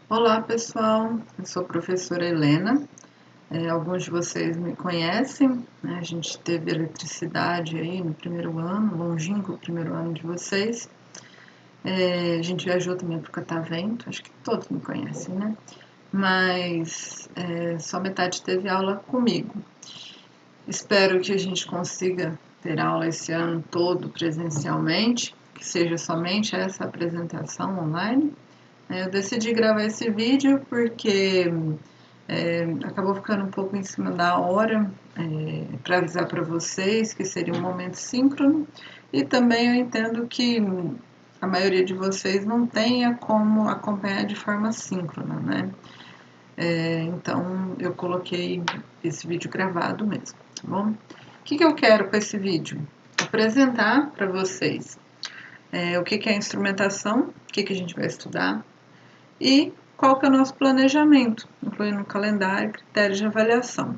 Olá pessoal, eu sou a professora Helena. Alguns de vocês me conhecem, né? A gente teve eletricidade aí no primeiro ano, longínquo primeiro ano de vocês. A gente viajou também para o Catavento, acho que todos me conhecem, né? Mas só metade teve aula comigo. Espero que a gente consiga ter aula esse ano todo presencialmente, que seja somente essa apresentação online. Eu decidi gravar esse vídeo porque acabou ficando um pouco em cima da hora para avisar para vocês que seria um momento síncrono, e também eu entendo que a maioria de vocês não tenha como acompanhar de forma síncrona, né? Então eu coloquei esse vídeo gravado mesmo, tá bom? O que eu quero com esse vídeo? Apresentar para vocês o que é a instrumentação, o que a gente vai estudar, e qual que é o nosso planejamento, incluindo calendário, critérios de avaliação.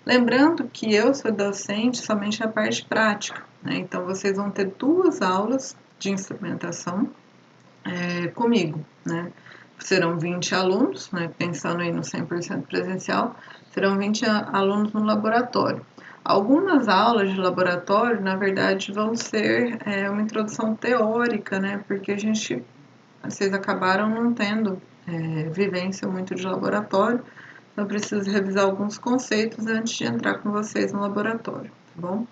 Lembrando que eu sou docente somente a parte prática, né? Então vocês vão ter 2 aulas de instrumentação comigo, né? Serão 20 alunos, né? Pensando aí no 100% presencial, serão 20 alunos no laboratório. Algumas aulas de laboratório, na verdade, vão ser uma introdução teórica, né? Porque vocês acabaram não tendo vivência muito de laboratório, então eu preciso revisar alguns conceitos antes de entrar com vocês no laboratório, tá bom?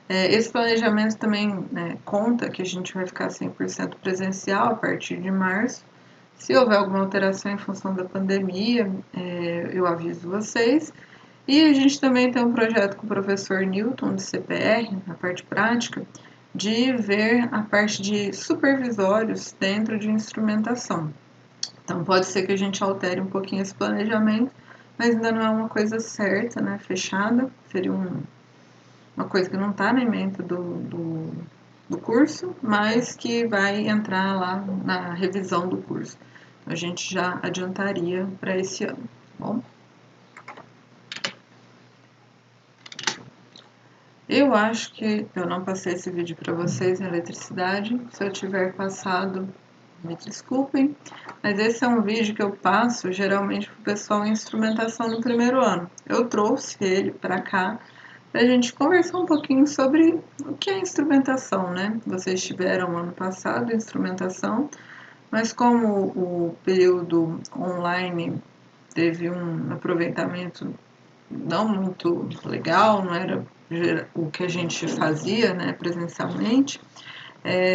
Esse planejamento também conta que a gente vai ficar 100% presencial a partir de março. Se houver alguma alteração em função da pandemia, eu aviso vocês. E a gente também tem um projeto com o professor Newton, de CPR, na parte prática, de ver a parte de supervisórios dentro de instrumentação. Então pode ser que a gente altere um pouquinho esse planejamento, mas ainda não é uma coisa certa, né, fechada. Seria uma coisa que não está na ementa do curso, mas que vai entrar lá na revisão do curso. Então, a gente já adiantaria para esse ano, tá bom? Eu acho que eu não passei esse vídeo para vocês em eletricidade. Se eu tiver passado, me desculpem, mas esse é um vídeo que eu passo geralmente para o pessoal em instrumentação no primeiro ano. Eu trouxe ele para cá para a gente conversar um pouquinho sobre o que é instrumentação, né? Vocês tiveram ano passado instrumentação, mas como o período online teve um aproveitamento não muito legal, não era o que a gente fazia, né, presencialmente,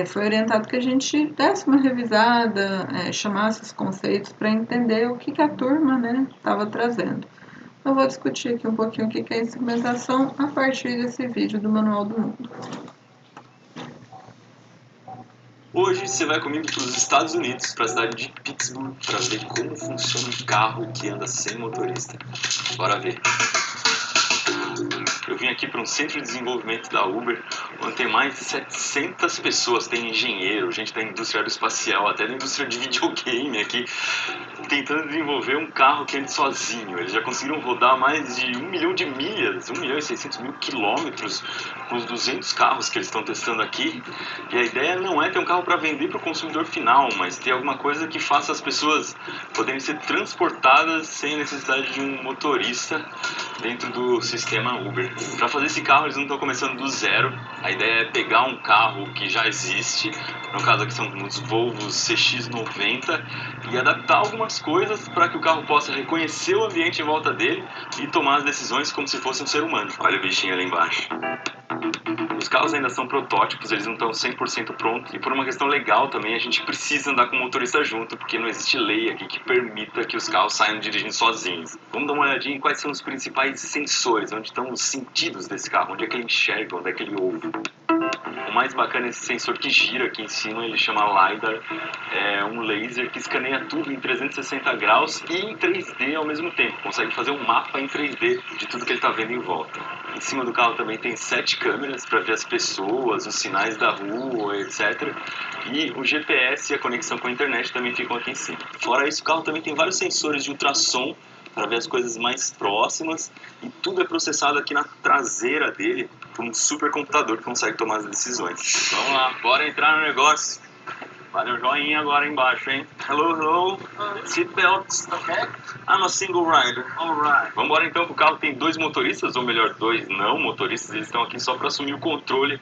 foi orientado que a gente desse uma revisada, chamasse os conceitos para entender o que a turma, né, estava trazendo. Eu vou discutir aqui um pouquinho o que é instrumentação a partir desse vídeo do Manual do Mundo. Hoje você vai comigo para os Estados Unidos, para a cidade de Pittsburgh, para ver como funciona um carro que anda sem motorista. Bora ver. Eu vim aqui para um centro de desenvolvimento da Uber, onde tem mais de 700 pessoas. Tem engenheiro, gente da indústria aeroespacial, até da indústria de videogame aqui, tentando desenvolver um carro que ande sozinho. Eles já conseguiram rodar mais de 1 milhão de milhas, 1 milhão e 600 mil quilômetros, com os 200 carros que eles estão testando aqui. E a ideia não é ter um carro para vender para o consumidor final, mas ter alguma coisa que faça as pessoas poderem ser transportadas sem necessidade de um motorista dentro do sistema Uber. Para fazer esse carro eles não estão começando do zero. A ideia é pegar um carro que já existe, no caso aqui são os Volvos CX-90, e adaptar algumas coisas para que o carro possa reconhecer o ambiente em volta dele e tomar as decisões como se fosse um ser humano. Olha o bichinho ali embaixo. Os carros ainda são protótipos, eles não estão 100% prontos, e por uma questão legal também a gente precisa andar com o motorista junto, porque não existe lei aqui que permita que os carros saiam dirigindo sozinhos. Vamos dar uma olhadinha em quais são os principais sensores, onde estão os sentidos desse carro, onde é que ele enxerga, onde é que ele ouve. O mais bacana é esse sensor que gira aqui em cima, ele chama LiDAR, é um laser que escaneia tudo em 360 graus e em 3D ao mesmo tempo, consegue fazer um mapa em 3D de tudo que ele está vendo em volta. Em cima do carro também tem 7 câmeras para ver as pessoas, os sinais da rua, etc. E o GPS e a conexão com a internet também ficam aqui em cima. Fora isso, o carro também tem vários sensores de ultrassom para ver as coisas mais próximas, e tudo é processado aqui na traseira dele por um supercomputador que consegue tomar as decisões. Vamos lá, bora entrar no negócio. Valeu, joinha agora embaixo, hein? Hello, hello. Seatbelts. Okay. I'm a single rider. Alright. Vamos embora então, que o carro tem 2 motoristas, ou melhor, 2 não motoristas. Eles estão aqui só para assumir o controle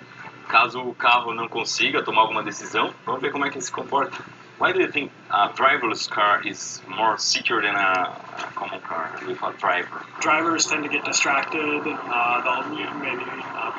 caso o carro não consiga tomar alguma decisão. Vamos ver como é que ele se comporta. Why do you think a driverless car is more secure than a common car with a driver? Drivers tend to get distracted. They'll maybe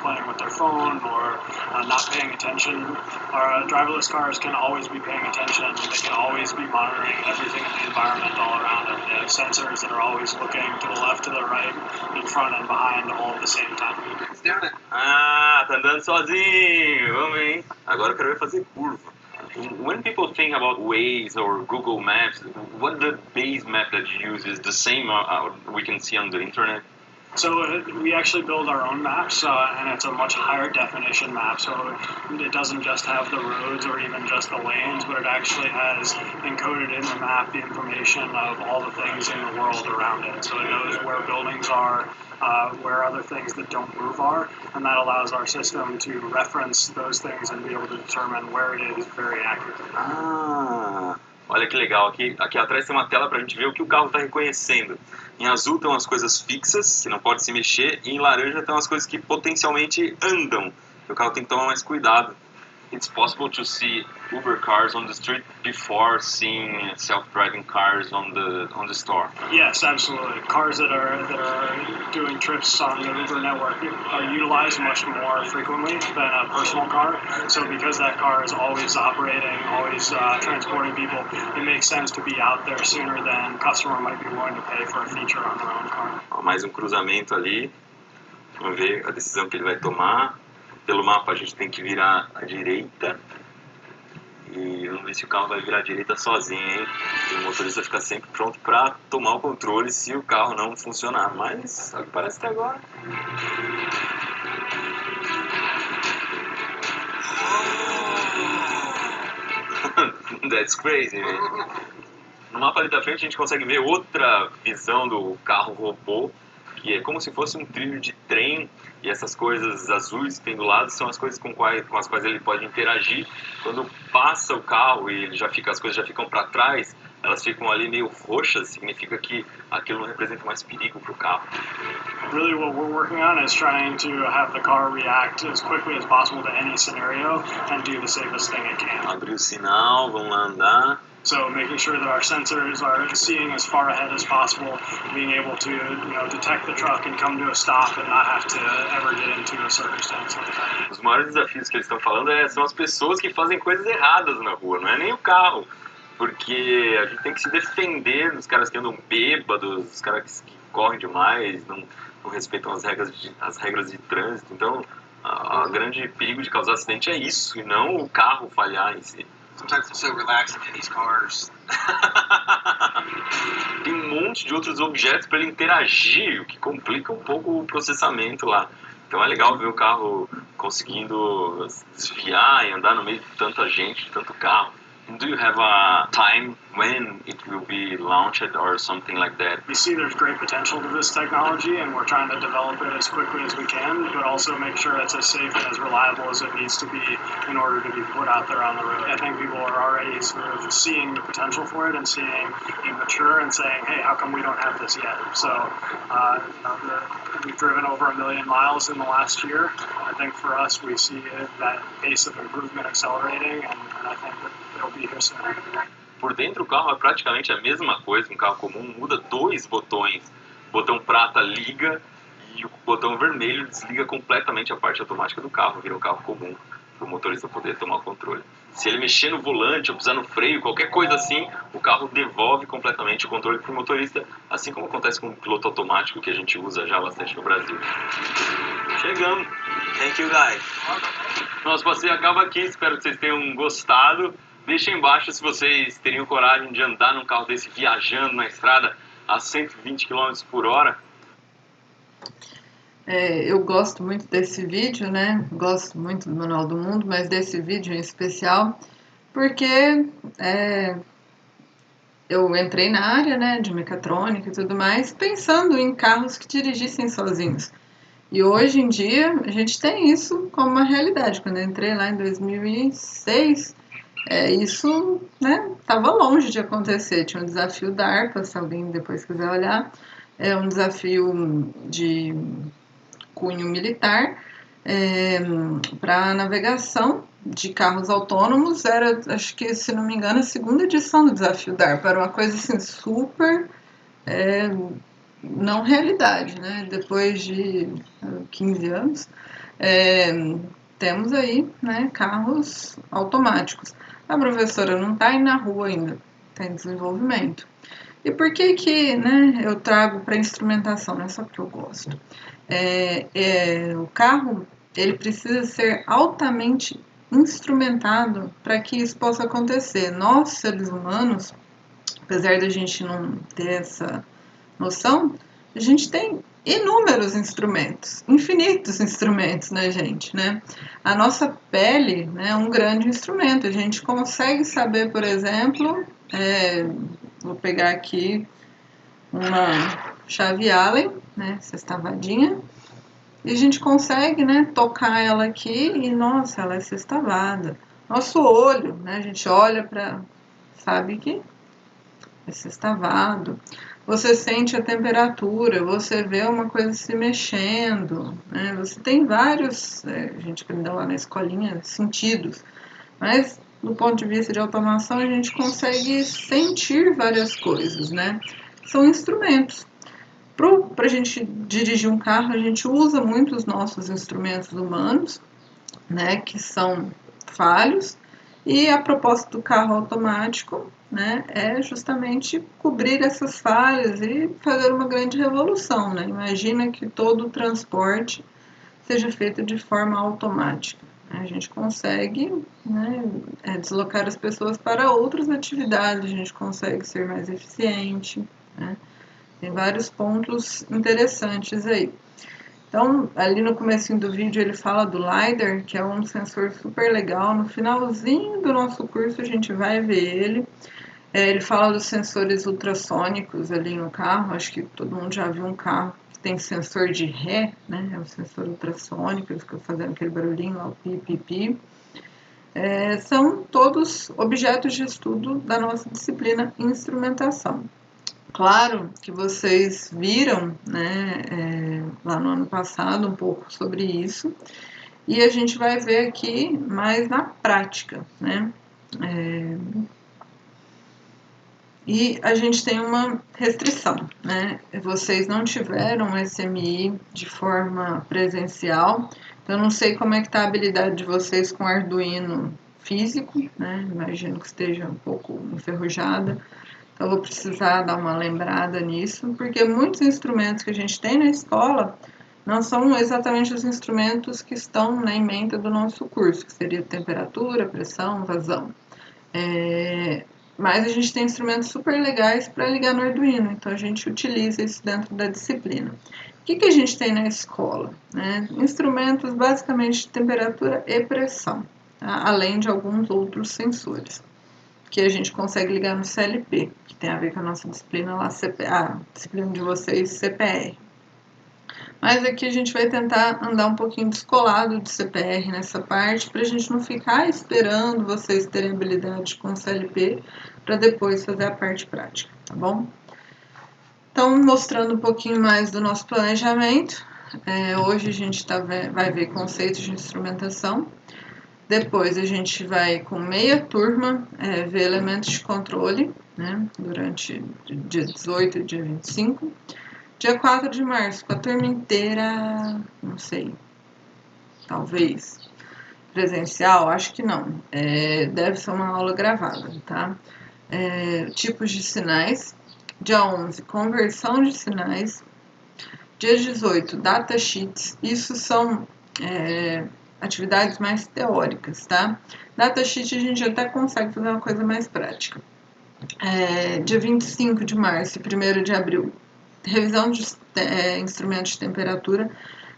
playing with their phone or not paying attention. Our driverless cars can always be paying attention. They can always be monitoring everything in the environment all around them. They have sensors that are always looking to the left, to the right, in front and behind all at the same time. It's doing it. Ah, tá andando sozinho. Vamos ver, hein? Agora eu quero ver fazer curva. When people think about Waze or Google Maps, what the base map that you use is the same we can see on the internet? So we actually build our own maps, and it's a much higher definition map. So it doesn't just have the roads or even just the lanes, but it actually has encoded in the map the information of all the things in the world around it. So it knows where buildings are, where other things that don't move are, and that allows our system to reference those things and be able to determine where it is very accurately. Ah, olha que legal. Aqui atrás tem uma tela para a gente ver o que o carro está reconhecendo. Em azul estão as coisas fixas, que não pode se mexer, e em laranja estão as coisas que potencialmente andam. O carro tem que tomar mais cuidado. It's possible to see Uber cars on the street before seeing self-driving cars on the store. Yes, absolutely. Cars that are doing trips on the Uber network are utilized much more frequently than a personal car. So because that car is always operating, always transporting people, it makes sense to be out there sooner than a customer might be willing to pay for a feature on their own car. Ó, mais um cruzamento ali. Vamos ver a decisão que ele vai tomar. Pelo mapa a gente tem que virar à direita. E vamos ver se o carro vai virar à direita sozinho, hein? E o motorista fica sempre pronto para tomar o controle se o carro não funcionar. Mas, ao que parece até agora. That's crazy, man. No mapa ali da frente a gente consegue ver outra visão do carro robô, que é como se fosse um trilho de trem, e essas coisas azuis que tem do lado são as coisas com as quais ele pode interagir. Quando passa o carro e as coisas já ficam para trás, elas ficam ali meio roxas, significa que aquilo não representa mais perigo para o carro. Really what we're working on is trying to have the car react as quickly as possible to any scenario and do the safest thing it can. Abriu o sinal, vamos lá andar. So making sure that our sensors are seeing as far ahead as possible, being able to detect the truck and come to a stop and not have to ever get into a circumstance like that. Os maiores desafios que eles estão falando são as pessoas que fazem coisas erradas na rua, não é nem o carro. Porque a gente tem que se defender dos caras que andam bêbados, dos caras que correm demais, não respeitam as regras de trânsito. Então, o grande perigo de causar acidente é isso, e não o carro falhar em si. Sometimes I'm so relaxing in these cars. Tem um monte de outros objetos para ele interagir, o que complica um pouco o processamento lá. Então é legal ver o carro conseguindo desviar e andar no meio de tanta gente, de tanto carro. Do you have a time when it will be launched or something like that? We see there's great potential to this technology, and we're trying to develop it as quickly as we can, but also make sure it's as safe and as reliable as it needs to be in order to be put out there on the road. I think people are already sort of seeing the potential for it and seeing it mature and saying, hey, how come we don't have this yet? So we've driven over 1 million miles in the last year. I think for us, we see that pace of improvement accelerating, and I think that it'll be here soon. Por dentro o carro é praticamente a mesma coisa, um carro comum muda 2 botões. O botão prata liga e o botão vermelho desliga completamente a parte automática do carro, vira um carro comum para o motorista poder tomar o controle. Se ele mexer no volante ou pisar no freio, qualquer coisa assim, o carro devolve completamente o controle para o motorista, assim como acontece com o piloto automático que a gente usa já bastante no Brasil. Chegamos! Thank you, guys. Nosso passeio acaba aqui, espero que vocês tenham gostado. Deixa aí embaixo se vocês teriam coragem de andar num carro desse viajando na estrada a 120 km por hora. Eu gosto muito desse vídeo, né? Gosto muito do Manual do Mundo, mas desse vídeo em especial, porque eu entrei na área, né, de mecatrônica e tudo mais, pensando em carros que dirigissem sozinhos. E hoje em dia a gente tem isso como uma realidade. Quando eu entrei lá em 2006, Isso, né, estava longe de acontecer. Tinha um desafio da ARPA, se alguém depois quiser olhar, é um desafio de cunho militar para navegação de carros autônomos. Era, acho que, se não me engano, a segunda edição do desafio da ARPA. Era uma coisa assim super não realidade, né? Depois de 15 anos, temos aí, né, carros automáticos. A professora não está aí na rua ainda, está em desenvolvimento. E por que, né, eu trago para instrumentação? Não é só porque eu gosto. O carro, ele precisa ser altamente instrumentado para que isso possa acontecer. Nós, seres humanos, apesar da gente não ter essa noção, a gente tem inúmeros instrumentos, infinitos instrumentos, né, gente, né? A nossa pele, né, é um grande instrumento. A gente consegue saber, por exemplo, vou pegar aqui uma chave Allen, né, sextavadinha, e a gente consegue, né, tocar ela aqui e, nossa, ela é sextavada. Nosso olho, né, a gente olha para, sabe que é sextavado. Você sente a temperatura, você vê uma coisa se mexendo, né? Você tem vários, a gente aprendeu lá na escolinha, sentidos, mas do ponto de vista de automação a gente consegue sentir várias coisas, né? São instrumentos. Para a gente dirigir um carro, a gente usa muito os nossos instrumentos humanos, né, que são falhos, e a proposta do carro automático, né, é justamente cobrir essas falhas e fazer uma grande revolução, né? Imagina que todo o transporte seja feito de forma automática. A gente consegue, né, deslocar as pessoas para outras atividades, a gente consegue ser mais eficiente, né? Tem vários pontos interessantes aí. Então, ali no comecinho do vídeo ele fala do LiDAR, que é um sensor super legal. No finalzinho do nosso curso a gente vai ver ele. Ele fala dos sensores ultrassônicos ali no carro. Acho que todo mundo já viu um carro que tem sensor de ré, né? É o sensor ultrassônico, ele fica fazendo aquele barulhinho lá, o pi-pi-pi. São todos objetos de estudo da nossa disciplina instrumentação. Claro que vocês viram, né, lá no ano passado um pouco sobre isso, e a gente vai ver aqui mais na prática, né? E a gente tem uma restrição, né? Vocês não tiveram SMI de forma presencial, então eu não sei como é que está a habilidade de vocês com Arduino físico, né? Imagino que esteja um pouco enferrujada. Então, eu vou precisar dar uma lembrada nisso, porque muitos instrumentos que a gente tem na escola não são exatamente os instrumentos que estão na ementa do nosso curso, que seria temperatura, pressão, vazão. Mas a gente tem instrumentos super legais para ligar no Arduino, então a gente utiliza isso dentro da disciplina. O que a gente tem na escola? Né? Instrumentos basicamente de temperatura e pressão, tá? Além de alguns outros sensores que a gente consegue ligar no CLP, que tem a ver com a nossa disciplina lá, a disciplina de vocês, CPR. Mas aqui a gente vai tentar andar um pouquinho descolado de CPR nessa parte, para a gente não ficar esperando vocês terem habilidade com o CLP, para depois fazer a parte prática, tá bom? Então, mostrando um pouquinho mais do nosso planejamento, hoje a gente vai ver conceitos de instrumentação. Depois a gente vai com meia turma ver elementos de controle, né, durante dia 18 e dia 25. Dia 4 de março, com a turma inteira, não sei, talvez presencial, acho que não. Deve ser uma aula gravada, tá? Tipos de sinais. Dia 11, conversão de sinais. Dia 18, datasheets. Isso são atividades mais teóricas, tá? Datasheet a gente até consegue fazer uma coisa mais prática. Dia 25 de março e 1º de abril, revisão de instrumentos de temperatura.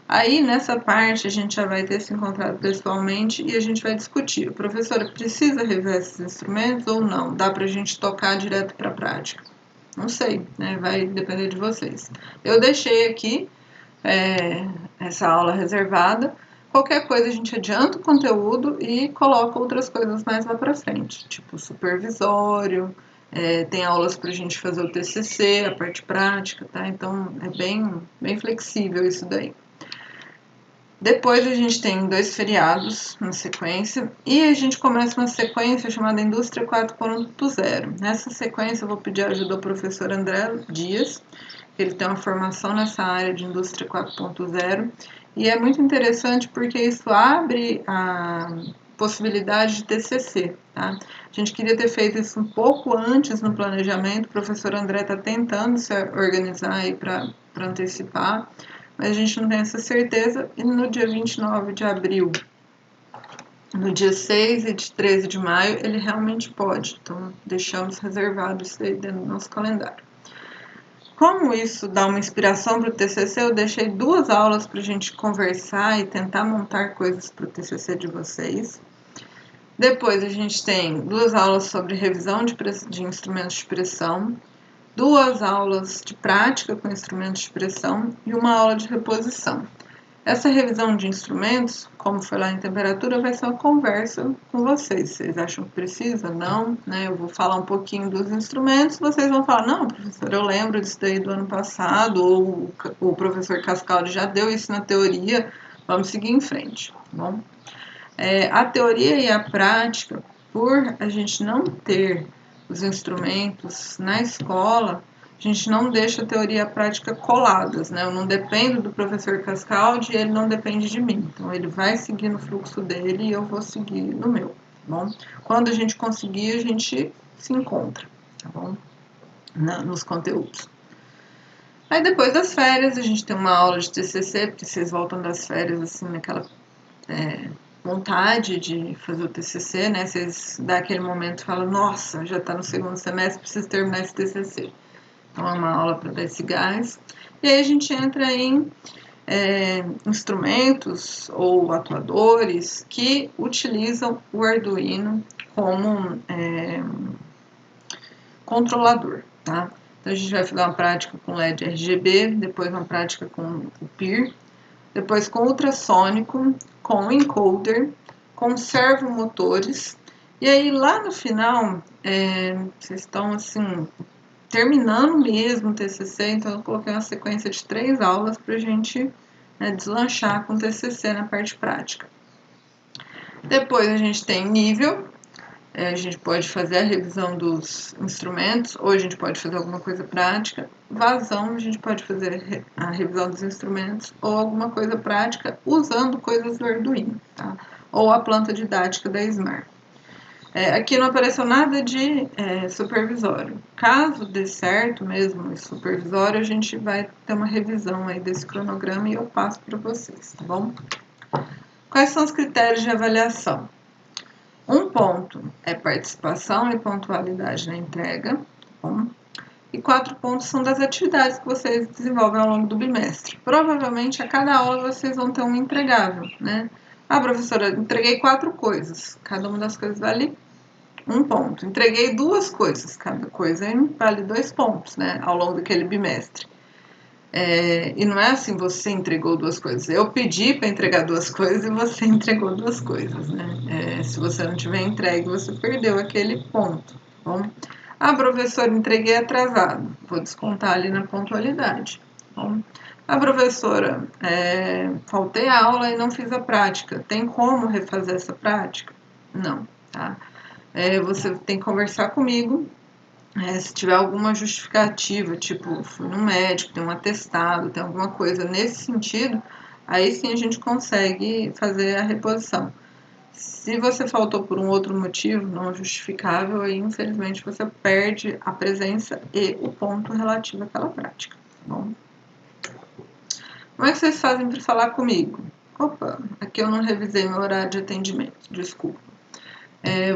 Aí, nessa parte, a gente já vai ter se encontrado pessoalmente e a gente vai discutir. Professora, precisa rever esses instrumentos ou não? Dá pra gente tocar direto para a prática? Não sei, né? Vai depender de vocês. Eu deixei aqui essa aula reservada qualquer coisa a gente adianta o conteúdo e coloca outras coisas mais lá para frente, tipo supervisório, tem aulas para a gente fazer o TCC, a parte prática, tá? Então é bem flexível isso daí. Depois a gente tem 2 feriados na sequência e a gente começa uma sequência chamada Indústria 4.0. Nessa sequência eu vou pedir a ajuda ao professor André Dias, ele tem uma formação nessa área de Indústria 4.0 e é muito interessante porque isso abre a possibilidade de TCC, tá? A gente queria ter feito isso um pouco antes no planejamento, o professor André está tentando se organizar aí para antecipar, mas a gente não tem essa certeza, e no dia 29 de abril, no dia 6 e de 13 de maio, ele realmente pode, então deixamos reservado isso aí dentro do nosso calendário. Como isso dá uma inspiração para o TCC, eu deixei 2 aulas para a gente conversar e tentar montar coisas para o TCC de vocês. Depois a gente tem 2 aulas sobre revisão de instrumentos de pressão, 2 aulas de prática com instrumentos de pressão e uma aula de reposição. Essa revisão de instrumentos, como foi lá em temperatura, vai ser uma conversa com vocês. Vocês acham que precisa? Não, né? Eu vou falar um pouquinho dos instrumentos, vocês vão falar, não, professor, eu lembro disso daí do ano passado, ou o professor Cascaldi já deu isso na teoria, vamos seguir em frente, tá bom? A teoria e a prática, por a gente não ter os instrumentos na escola, a gente não deixa a teoria e a prática coladas, né? Eu não dependo do professor Cascaldi e ele não depende de mim. Então, ele vai seguir no fluxo dele e eu vou seguir no meu, tá bom? Quando a gente conseguir, a gente se encontra, tá bom? Nos conteúdos. Aí, depois das férias, a gente tem uma aula de TCC, porque vocês voltam das férias, assim, naquela vontade de fazer o TCC, né? Vocês dá aquele momento e falam, nossa, já está no segundo semestre, preciso terminar esse TCC. Então, é uma aula para dar esse gás. E aí a gente entra em instrumentos ou atuadores que utilizam o Arduino como controlador, tá? Então, a gente vai fazer uma prática com LED RGB, depois uma prática com o PIR, depois com ultrassônico, com encoder, com servomotores. E aí, lá no final, vocês estão, assim, terminando mesmo o TCC, então eu coloquei uma sequência de 3 aulas para a gente deslanchar com o TCC na parte prática. Depois a gente tem nível, a gente pode fazer a revisão dos instrumentos, ou a gente pode fazer alguma coisa prática. Vazão, a gente pode fazer a revisão dos instrumentos, ou alguma coisa prática usando coisas do Arduino, tá? Ou a planta didática da SMAR. Aqui não apareceu nada de supervisório. Caso dê certo mesmo esse supervisório, a gente vai ter uma revisão aí desse cronograma e eu passo para vocês, tá bom? Quais são os critérios de avaliação? 1 ponto é participação e pontualidade na entrega, tá bom? E 4 pontos são das atividades que vocês desenvolvem ao longo do bimestre. Provavelmente, a cada aula, vocês vão ter um entregável, né? Ah, professora, entreguei 4 coisas. Cada uma das coisas vale 1 ponto. Entreguei 2 coisas. Cada coisa vale 2 pontos, né? Ao longo daquele bimestre. E não é assim, você entregou 2 coisas. Eu pedi para entregar 2 coisas e você entregou 2 coisas, né? Se você não tiver entregue, você perdeu aquele ponto, tá bom? Ah, professor, entreguei atrasado. Vou descontar ali na pontualidade, tá bom? Ah, professora, faltei a aula e não fiz a prática. Tem como refazer essa prática? Não, tá? Você tem que conversar comigo. Se tiver alguma justificativa, tipo, fui no médico, tem um atestado, tem alguma coisa nesse sentido, aí sim a gente consegue fazer a reposição. Se você faltou por um outro motivo não justificável, aí infelizmente você perde a presença e o ponto relativo àquela prática, tá bom? Como é que vocês fazem para falar comigo? Opa, aqui eu não revisei meu horário de atendimento, desculpa.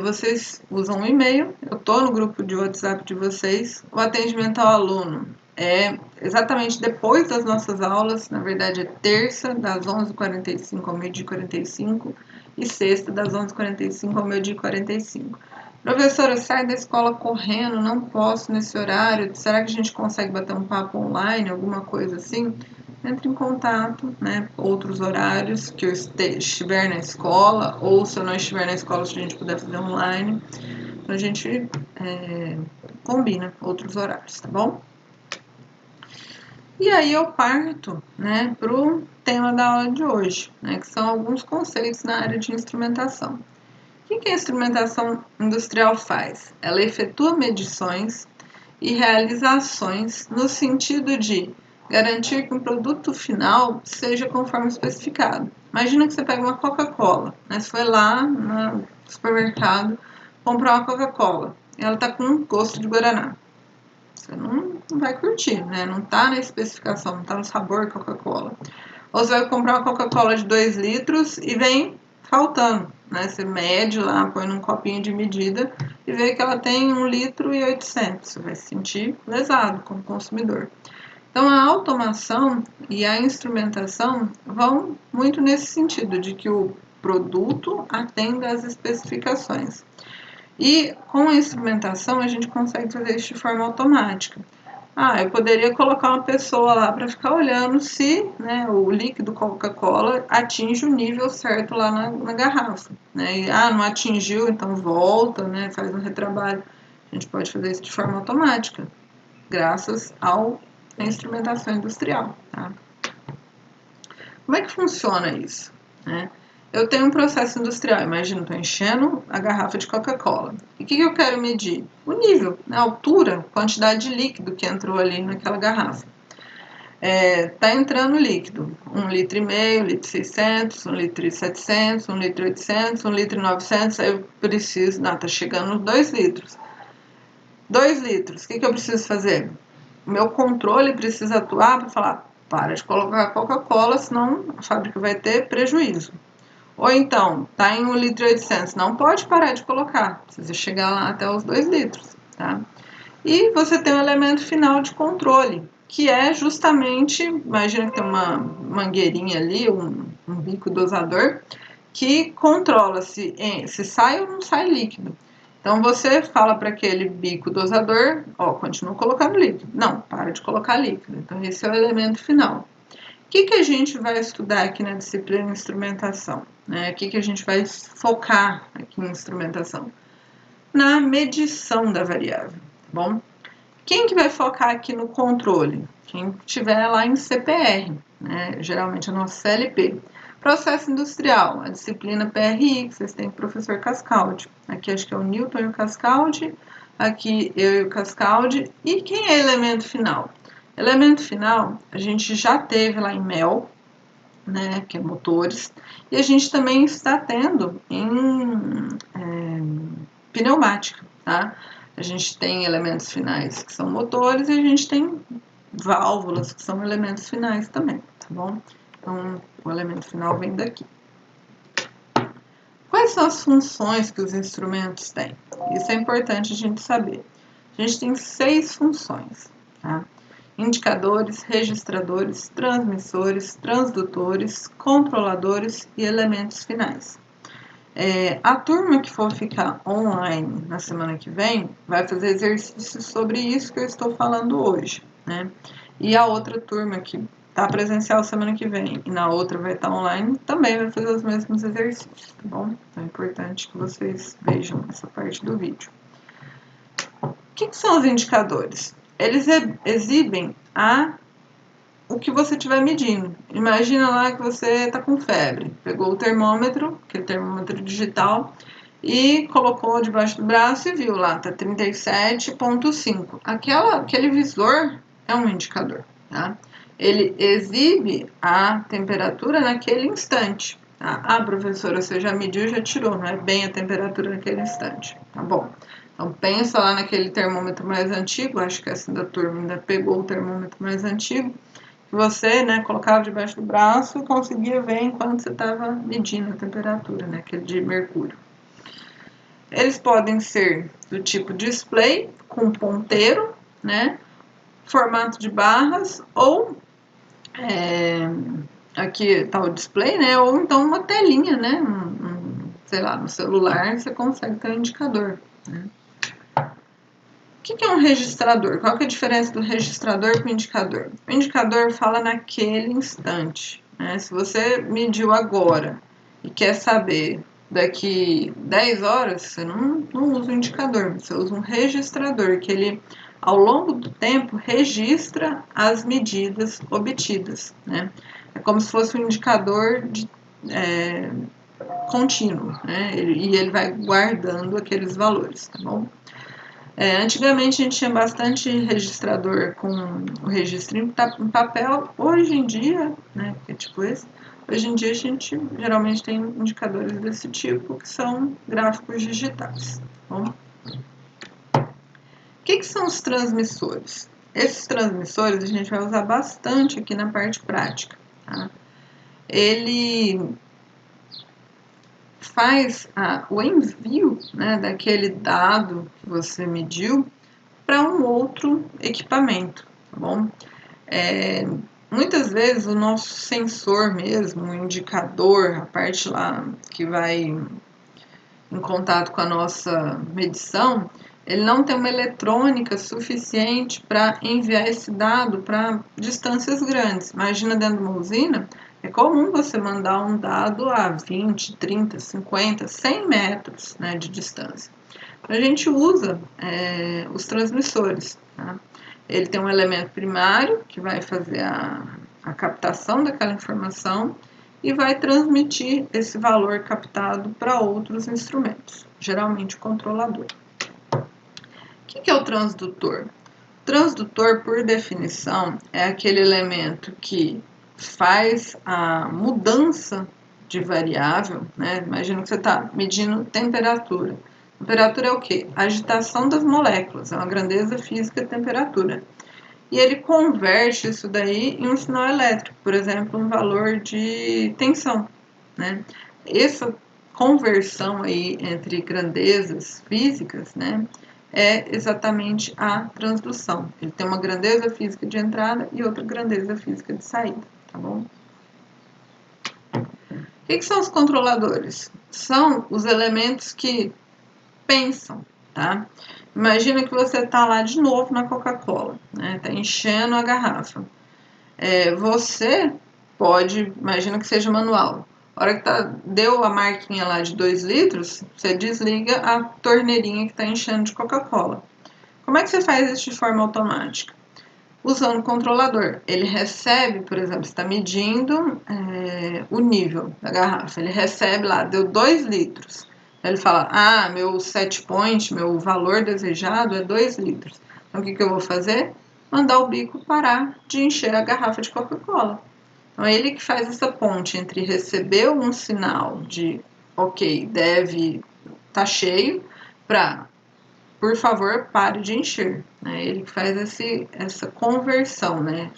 Vocês usam um e-mail, eu estou no grupo de WhatsApp de vocês. O atendimento ao aluno é exatamente depois das nossas aulas, na verdade é terça, das 11h45 ao meio-dia e 45, e sexta, das 11h45 ao meio-dia e 45. Professora, eu saio da escola correndo, não posso nesse horário, será que a gente consegue bater um papo online, alguma coisa assim? entre em contato, né? Outros horários que eu estiver na escola, ou se eu não estiver na escola, se a gente puder fazer online, então a gente combina outros horários, tá bom? E aí eu parto, né, para o tema da aula de hoje, né, que são alguns conceitos na área de instrumentação. O que a instrumentação industrial faz? Ela efetua medições e realiza ações no sentido de garantir que o produto final seja conforme especificado. Imagina que você pega uma Coca-Cola, né, você foi lá no supermercado comprar uma Coca-Cola e ela está com gosto de guaraná. Você não vai curtir, né? Não tá na especificação, não tá no sabor Coca-Cola. Ou você vai comprar uma Coca-Cola de 2 litros e vem faltando, né? Você mede lá, põe num copinho de medida e vê que ela tem 1 litro e 800. Você vai se sentir lesado como consumidor. Então, a automação e a instrumentação vão muito nesse sentido, de que o produto atenda às especificações. E com a instrumentação a gente consegue fazer isso de forma automática. Eu poderia colocar uma pessoa lá para ficar olhando se, né, o líquido Coca-Cola atinge o nível certo lá na garrafa. Né? E, não atingiu, então volta, né, faz um retrabalho. A gente pode fazer isso de forma automática, graças à instrumentação industrial. Tá? Como é que funciona isso? Né? Eu tenho um processo industrial, imagina, estou enchendo a garrafa de Coca-Cola. E o que eu quero medir? O nível, a altura, quantidade de líquido que entrou ali naquela garrafa. Está entrando líquido, 1,5 litro, 1,6 litro, 1,7 litro, 1,8 litro, 1,9 aí eu preciso, está chegando nos 2 litros. 2 litros, o que eu preciso fazer? O meu controle precisa atuar para falar, para de colocar Coca-Cola, senão a fábrica vai ter prejuízo. Ou então, está em 1,8 litro, não pode parar de colocar, precisa chegar lá até os 2 litros, tá? E você tem um elemento final de controle, que é justamente, imagina que tem uma mangueirinha ali, um bico dosador, que controla se sai ou não sai líquido. Então, você fala para aquele bico dosador, continua colocando líquido. Não, para de colocar líquido. Então, esse é o elemento final. O que a gente vai estudar aqui na disciplina de instrumentação? Né? O que a gente vai focar aqui em instrumentação? Na medição da variável, tá bom? Quem que vai focar aqui no controle? Quem estiver lá em CPR, né? Geralmente é nosso CLP. Processo industrial, a disciplina PRI, que vocês têm com o professor Cascaldi. Aqui acho que é o Newton e o Cascaldi, aqui eu e o Cascaldi. E quem é elemento final? Elemento final, a gente já teve lá em MEL, né, que é motores, e a gente também está tendo em pneumática, tá? A gente tem elementos finais que são motores e a gente tem válvulas que são elementos finais também, tá bom? Então, o elemento final vem daqui. Quais são as funções que os instrumentos têm? Isso é importante a gente saber. A gente tem 6 funções, tá? Indicadores, registradores, transmissores, transdutores, controladores e elementos finais. A turma que for ficar online na semana que vem vai fazer exercícios sobre isso que eu estou falando hoje, né? E a outra turma que está presencial semana que vem e na outra vai estar online também vai fazer os mesmos exercícios, tá bom? Então é importante que vocês vejam essa parte do vídeo. O que são os indicadores? Eles exibem o que você estiver medindo. Imagina lá que você está com febre. Pegou o termômetro, aquele termômetro digital, e colocou debaixo do braço e viu lá, está 37,5. Aquele visor é um indicador, tá? Ele exibe a temperatura naquele instante. Tá? Professora, você já mediu, já tirou, não é bem a temperatura naquele instante. Tá bom. Então, pensa lá naquele termômetro mais antigo, acho que essa da turma ainda pegou o termômetro mais antigo, que você, né, colocava debaixo do braço e conseguia ver enquanto você estava medindo a temperatura, né, aquele de mercúrio. Eles podem ser do tipo display, com ponteiro, né, formato de barras, ou aqui está o display, né, ou então uma telinha, né, sei lá, no celular você consegue ter um indicador, né. O que é um registrador? Qual que é a diferença do registrador para o indicador? O indicador fala naquele instante, né? Se você mediu agora e quer saber daqui 10 horas, você não usa um indicador, você usa um registrador, que ele, ao longo do tempo, registra as medidas obtidas, né? É como se fosse um indicador contínuo, né? E ele vai guardando aqueles valores, tá bom? Antigamente a gente tinha bastante registrador com o registro em papel. Hoje em dia, né, que é tipo esse, hoje em dia a gente geralmente tem indicadores desse tipo, que são gráficos digitais. Bom, o que são os transmissores? Esses transmissores a gente vai usar bastante aqui na parte prática. Tá? Ele faz o envio, né, daquele dado que você mediu para um outro equipamento, tá bom? Muitas vezes o nosso sensor mesmo, o indicador, a parte lá que vai em contato com a nossa medição, ele não tem uma eletrônica suficiente para enviar esse dado para distâncias grandes. Imagina dentro de uma usina, é comum você mandar um dado a 20, 30, 50, 100 metros, né, de distância. A gente usa os transmissores. Tá? Ele tem um elemento primário que vai fazer a captação daquela informação e vai transmitir esse valor captado para outros instrumentos, geralmente o controlador. O que é o transdutor? O transdutor, por definição, é aquele elemento que faz a mudança de variável, né? Imagina que você está medindo temperatura. Temperatura é o quê? A agitação das moléculas, é uma grandeza física de temperatura. E ele converte isso daí em um sinal elétrico, por exemplo, um valor de tensão, né? Essa conversão aí entre grandezas físicas, né, é exatamente a transdução. Ele tem uma grandeza física de entrada e outra grandeza física de saída, tá bom? O que são os controladores? São os elementos que pensam, tá? Imagina que você está lá de novo na Coca-Cola, né? Está enchendo a garrafa. Você pode, imagina que seja manual. A hora que deu a marquinha lá de 2 litros, você desliga a torneirinha que está enchendo de Coca-Cola. Como é que você faz isso de forma automática? Usando o controlador. Ele recebe, por exemplo, está medindo o nível da garrafa. Ele recebe lá, deu 2 litros. Ele fala, meu set point, meu valor desejado é 2 litros. Então, o que eu vou fazer? Mandar o bico parar de encher a garrafa de Coca-Cola. Então, é ele que faz essa ponte entre receber um sinal de, ok, deve estar cheio, para, por favor, pare de encher. É ele que faz essa conversão, né?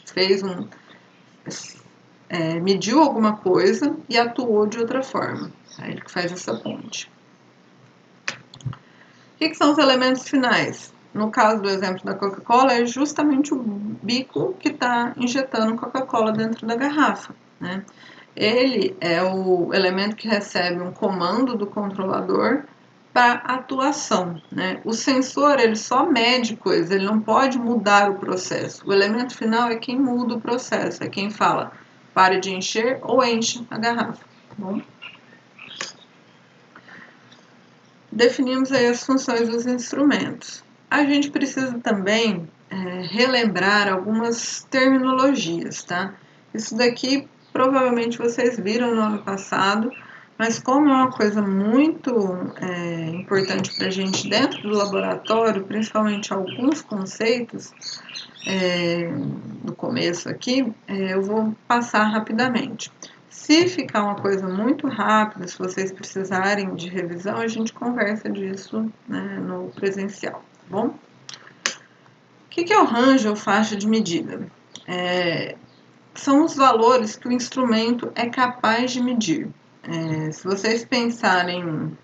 Mediu alguma coisa e atuou de outra forma. É ele que faz essa ponte. O que são os elementos finais? No caso do exemplo da Coca-Cola, é justamente o bico que está injetando Coca-Cola dentro da garrafa, né? Ele é o elemento que recebe um comando do controlador para atuação, né? O sensor, ele só mede coisas, ele não pode mudar o processo. O elemento final é quem muda o processo, é quem fala, pare de encher ou enche a garrafa, tá bom? Definimos aí as funções dos instrumentos. A gente precisa também relembrar algumas terminologias, tá? Isso daqui provavelmente vocês viram no ano passado, mas como é uma coisa muito importante para a gente dentro do laboratório, principalmente alguns conceitos no começo aqui, eu vou passar rapidamente. Se ficar uma coisa muito rápida, se vocês precisarem de revisão, a gente conversa disso, né, no presencial, tá bom? O que é o range ou faixa de medida? São os valores que o instrumento é capaz de medir. Se vocês pensarem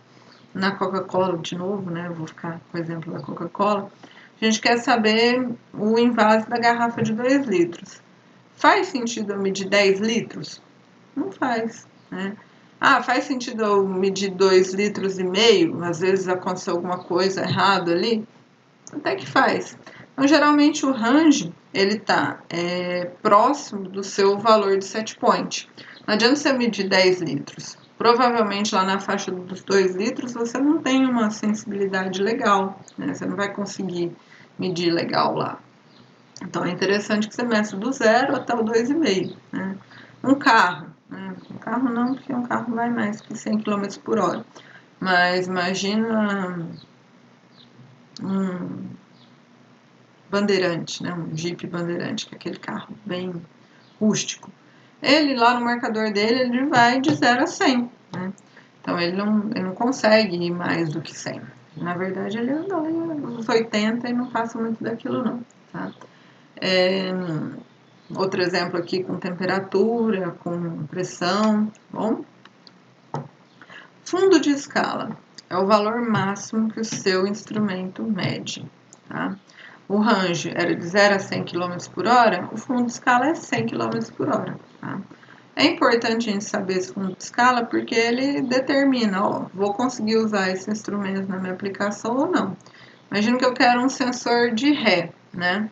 na Coca-Cola de novo, né, eu vou ficar com o exemplo da Coca-Cola, a gente quer saber o invase da garrafa de 2 litros. Faz sentido eu medir 10 litros? Não faz, né? Faz sentido eu medir 2,5 litros? Às vezes aconteceu alguma coisa errada ali? até que faz. Então, geralmente o range, ele está próximo do seu valor de set point. Não adianta você medir 10 litros. Provavelmente lá na faixa dos 2 litros você não tem uma sensibilidade legal, né? Você não vai conseguir medir legal lá. Então é interessante que você meça do 0 até o 2,5, né? Um carro, né? Um carro não, porque um carro vai mais que 100 km por hora. Mas imagina um bandeirante, né? Um Jeep bandeirante, que é aquele carro bem rústico. Ele lá no marcador dele, ele vai de 0 a 100, né? Então ele não consegue ir mais do que 100. Na verdade ele anda ali uns 80 e não passa muito daquilo não, tá? Outro exemplo aqui com temperatura, com pressão, bom? Fundo de escala é o valor máximo que o seu instrumento mede, tá? O range era de 0 a 100 km por hora, o fundo de escala é 100 km por hora, tá? É importante a gente saber esse fundo de escala porque ele determina, ó, vou conseguir usar esse instrumento na minha aplicação ou não. Imagina que eu quero um sensor de ré, né?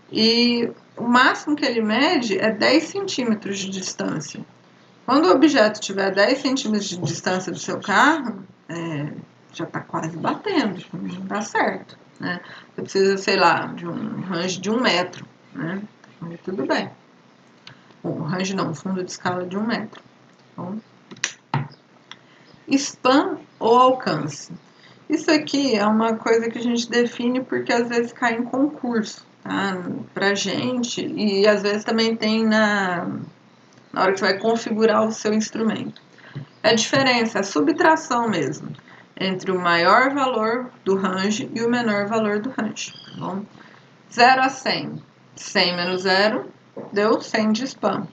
E o máximo que ele mede é 10 centímetros de distância. Quando o objeto tiver 10 centímetros de distância do seu carro, já está quase batendo, não dá certo, né? Você precisa, sei lá, de um range de 1 metro, né? Aí tudo bem. O range não, o fundo de escala de 1 metro. Bom. Span ou alcance. Isso aqui é uma coisa que a gente define porque às vezes cai em concurso, tá? Pra gente, e às vezes também tem na hora que você vai configurar o seu instrumento. É a diferença, a subtração mesmo, entre o maior valor do range e o menor valor do range. Tá bom? 0 a 100. 100 menos 0 deu 100 de span.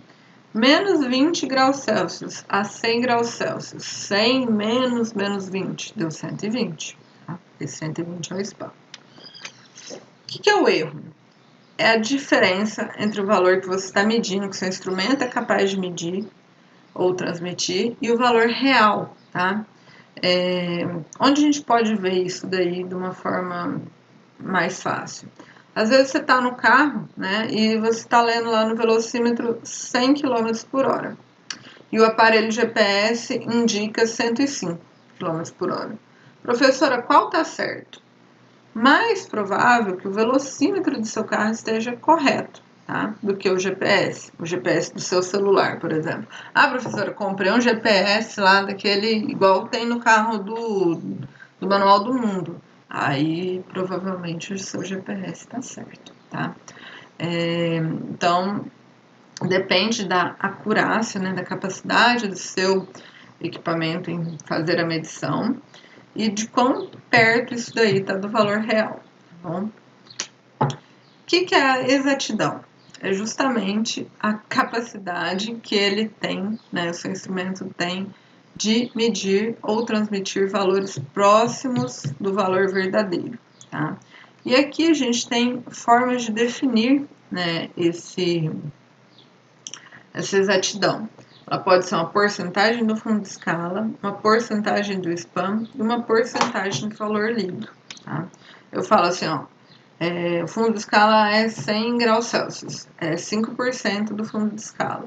Menos 20 graus Celsius a 100 graus Celsius. 100 menos 20 deu 120. Tá? Esse 120 é o span. O que é o erro? É a diferença entre o valor que você está medindo, que seu instrumento é capaz de medir ou transmitir, e o valor real, tá? Onde a gente pode ver isso daí de uma forma mais fácil? Às vezes você está no carro, né, e você está lendo lá no velocímetro 100 km por hora. E o aparelho GPS indica 105 km por hora. Professora, qual está certo? Mais provável que o velocímetro do seu carro esteja correto, tá? Do que o GPS do seu celular, por exemplo. Ah, professora, comprei um GPS lá daquele, igual tem no carro do Manual do Mundo. Aí, provavelmente, o seu GPS está certo, tá? Então, depende da acurácia, né, da capacidade do seu equipamento em fazer a medição e de quão perto isso daí está do valor real, tá bom? O que é a exatidão? É justamente a capacidade que ele tem, né, o seu instrumento tem, de medir ou transmitir valores próximos do valor verdadeiro, tá? E aqui a gente tem formas de definir, né, essa exatidão. Ela pode ser uma porcentagem do fundo de escala, uma porcentagem do span e uma porcentagem do valor lido, tá? Eu falo assim, ó, o fundo de escala é 100 graus Celsius, é 5% do fundo de escala,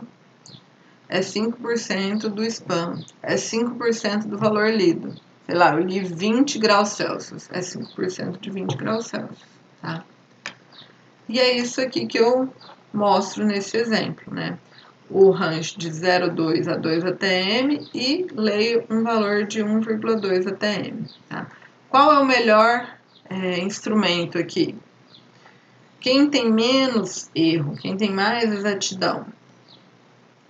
é 5% do span, é 5% do valor lido. Sei lá, eu li 20 graus Celsius, é 5% de 20 graus Celsius, tá? E é isso aqui que eu mostro nesse exemplo, né? O range de 0,2 a 2 atm e leio um valor de 1,2 atm. Tá? Qual é o melhor instrumento aqui? Quem tem menos erro, quem tem mais exatidão?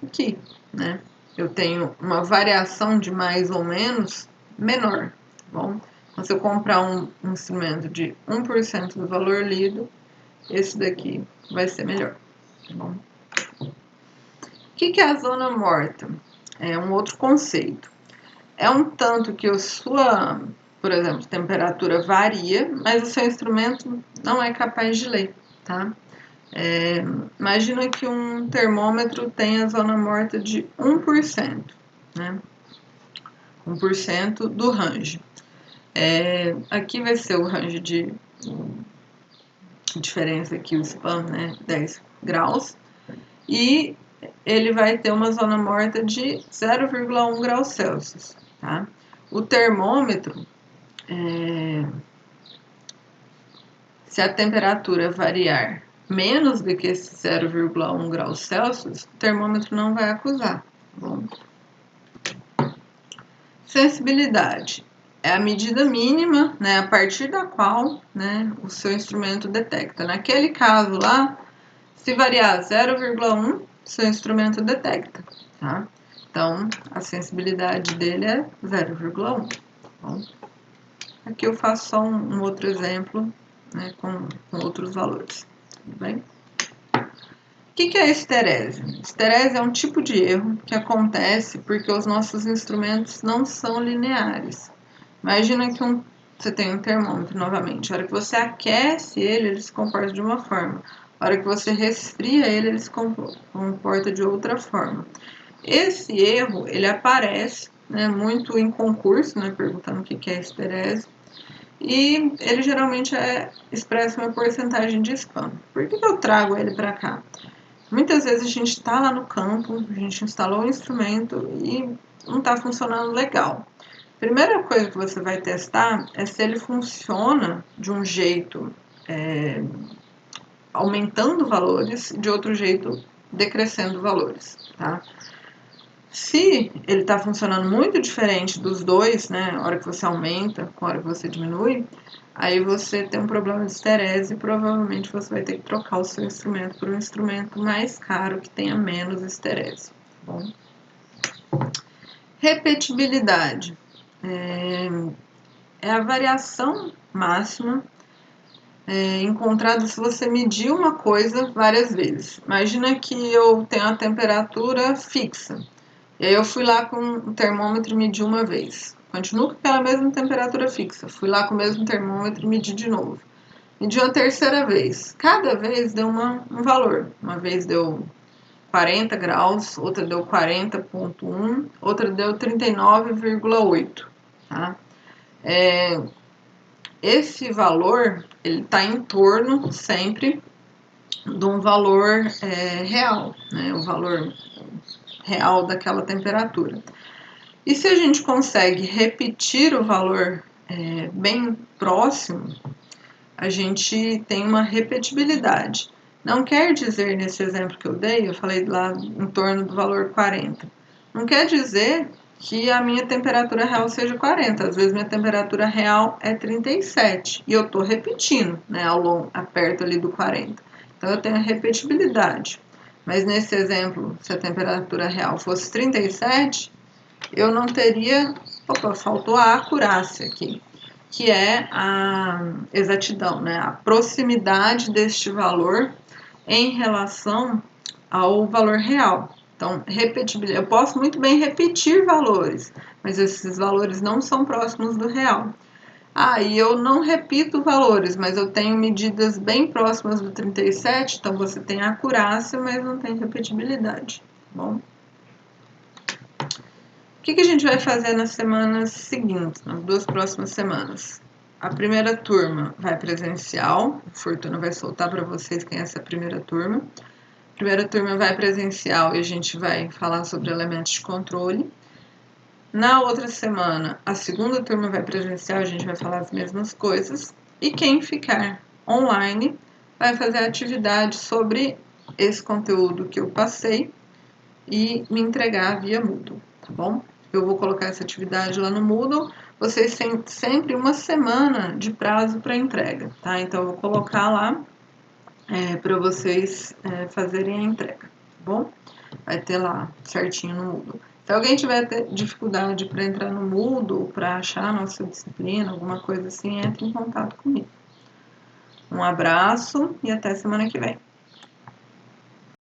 Aqui, né? Eu tenho uma variação de mais ou menos menor, tá bom? Então, se eu comprar um instrumento de 1% do valor lido, esse daqui vai ser melhor, tá bom? O que é a zona morta? É um outro conceito. É um tanto que a sua, por exemplo, temperatura varia, mas o seu instrumento não é capaz de ler, tá? Imagina que um termômetro tem a zona morta de 1%, né? 1% do range. Aqui vai ser o range de diferença aqui o span, né, 10 graus, e ele vai ter uma zona morta de 0,1 graus Celsius, tá? O termômetro, se a temperatura variar menos do que esse 0,1 graus Celsius, o termômetro não vai acusar, tá bom? Sensibilidade é a medida mínima, né, a partir da qual, né, o seu instrumento detecta. Naquele caso lá, se variar 0,1, seu instrumento detecta, tá? Então, a sensibilidade dele é 0,1, tá bom? Aqui eu faço só um outro exemplo, né, com outros valores, tudo bem? O que é esterese? Esterese é um tipo de erro que acontece porque os nossos instrumentos não são lineares. Imagina que você tem um termômetro novamente. A hora que você aquece ele se comporta de uma forma. A hora que você resfria ele se comporta de outra forma. Esse erro, ele aparece, né, muito em concurso, né, perguntando o que é esterese. E ele geralmente expressa uma porcentagem de span. Por que eu trago ele para cá? Muitas vezes a gente está lá no campo, a gente instalou o instrumento e não está funcionando legal. Primeira coisa que você vai testar é se ele funciona de um jeito aumentando valores e de outro jeito decrescendo valores, tá? Se ele está funcionando muito diferente dos dois, né, a hora que você aumenta com a hora que você diminui, aí você tem um problema de esterese e provavelmente você vai ter que trocar o seu instrumento por um instrumento mais caro que tenha menos esterese, tá bom? Repetibilidade é a variação máxima encontrada se você medir uma coisa várias vezes. Imagina que eu tenho a temperatura fixa. E aí eu fui lá com o termômetro e medi uma vez. Continuo com aquela mesma temperatura fixa. Fui lá com o mesmo termômetro e medi de novo. Medi uma terceira vez. Cada vez deu um valor. Uma vez deu 40 graus, outra deu 40,1, outra deu 39,8. Tá? Esse valor, ele está em torno sempre de um valor real, né? O valor real daquela temperatura. E se a gente consegue repetir o valor bem próximo, a gente tem uma repetibilidade. Não quer dizer, nesse exemplo que eu dei, eu falei lá em torno do valor 40, não quer dizer que a minha temperatura real seja 40. Às vezes minha temperatura real é 37 e eu estou repetindo, né, perto ali do 40. Então eu tenho a repetibilidade. Mas nesse exemplo, se a temperatura real fosse 37, eu não teria... Opa, faltou a acurácia aqui, que é a exatidão, né? A proximidade deste valor em relação ao valor real. Então, repetibilidade. Eu posso muito bem repetir valores, mas esses valores não são próximos do real. E eu não repito valores, mas eu tenho medidas bem próximas do 37, então você tem acurácia, mas não tem repetibilidade, tá bom? O que a gente vai fazer nas semanas seguintes, nas 2 próximas semanas? A primeira turma vai presencial, a Fortuna vai soltar para vocês quem é essa primeira turma. A primeira turma vai presencial e a gente vai falar sobre elementos de controle. Na outra semana, a segunda turma vai presencial, a gente vai falar as mesmas coisas. E quem ficar online vai fazer a atividade sobre esse conteúdo que eu passei e me entregar via Moodle, tá bom? Eu vou colocar essa atividade lá no Moodle. Vocês têm sempre uma semana de prazo para entrega, tá? Então, eu vou colocar lá para vocês fazerem a entrega, tá bom? Vai ter lá certinho no Moodle. Se alguém tiver dificuldade para entrar no Moodle, para achar a nossa disciplina, alguma coisa assim, entre em contato comigo. Um abraço e até semana que vem.